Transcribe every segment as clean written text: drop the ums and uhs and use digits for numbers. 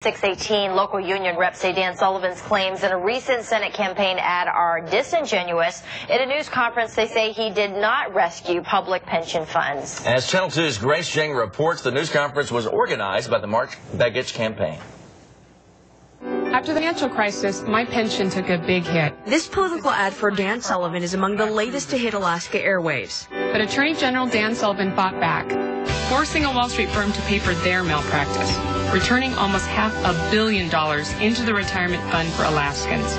618 local union reps say Dan Sullivan's claims in a recent Senate campaign ad are disingenuous. At a news conference, they say he did not rescue public pension funds. As Channel 2's Grace Jang reports, the news conference was organized by the Mark Begich campaign. After the financial crisis, my pension took a big hit. This political ad for Dan Sullivan is among the latest to hit Alaska airwaves. But Attorney General Dan Sullivan fought back, forcing a Wall Street firm to pay for their malpractice, returning almost $500 million into the retirement fund for Alaskans.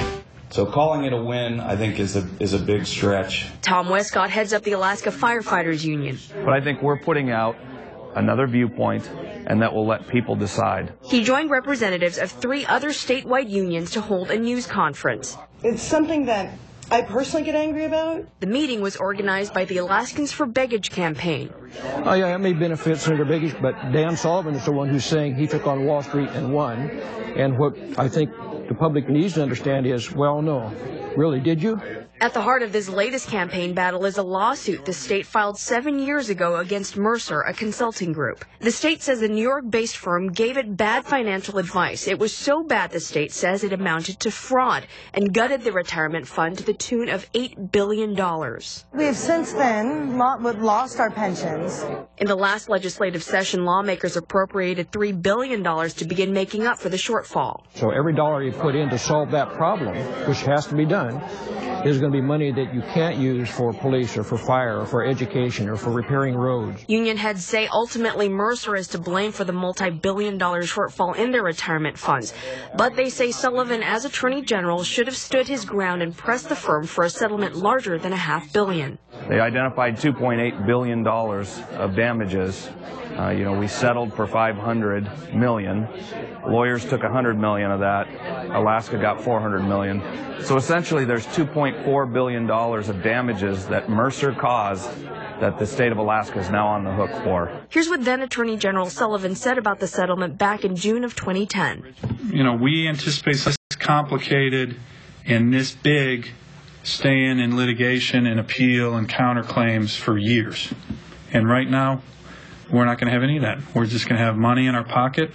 So calling it a win, I think, is a big stretch. Tom Westcott heads up the Alaska Firefighters Union. But I think we're putting out another viewpoint, and that will let people decide. He joined representatives of 3 other statewide unions to hold a news conference. It's something that I personally get angry about. The meeting was organized by the Alaskans for Begich campaign. Oh, yeah, it may benefit Senator Begich, but Dan Sullivan is the one who's saying he took on Wall Street and won. And what I think the public needs to understand is, well, no. Really, did you? At the heart of this latest campaign battle is a lawsuit the state filed 7 years ago against Mercer, a consulting group. The state says the New York-based firm gave it bad financial advice. It was so bad, the state says, it amounted to fraud and gutted the retirement fund to the tune of $8 billion. We have since then lost our pensions. In the last legislative session, lawmakers appropriated $3 billion to begin making up for the shortfall. So every dollar you put in to solve that problem, which has to be done, is going to be money that you can't use for police or for fire or for education or for repairing roads. Union heads say ultimately Mercer is to blame for the multi-billion-dollar shortfall in their retirement funds. But they say Sullivan, as Attorney General, should have stood his ground and pressed the firm for a settlement larger than $500 million. They identified $2.8 billion of damages. We settled for $500 million. Lawyers took $100 million of that. Alaska got $400 million. So essentially there's $2.4 billion of damages that Mercer caused that the state of Alaska is now on the hook for. Here's what then Attorney General Sullivan said about the settlement back in June of 2010. We anticipate this complicated and this big staying in litigation and appeal and counterclaims for years. And right now, we're not going to have any of that. We're just going to have money in our pocket,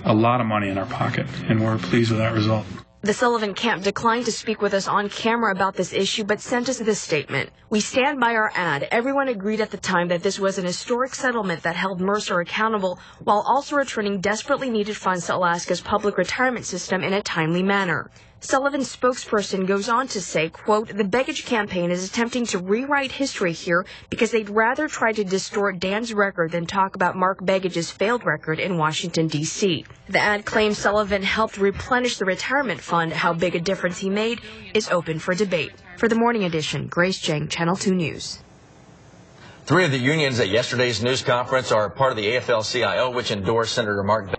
a lot of money in our pocket, and we're pleased with that result. The Sullivan camp declined to speak with us on camera about this issue, but sent us this statement. We stand by our ad. Everyone agreed at the time that this was an historic settlement that held Mercer accountable while also returning desperately needed funds to Alaska's public retirement system in a timely manner. Sullivan's spokesperson goes on to say, quote, the Begich campaign is attempting to rewrite history here because they'd rather try to distort Dan's record than talk about Mark Begich's failed record in Washington, D.C. The ad claims Sullivan helped replenish the retirement fund. How big a difference he made is open for debate. For the Morning Edition, Grace Jang, Channel 2 News. 3 of the unions at yesterday's news conference are part of the AFL-CIO, which endorsed Senator Mark Begich.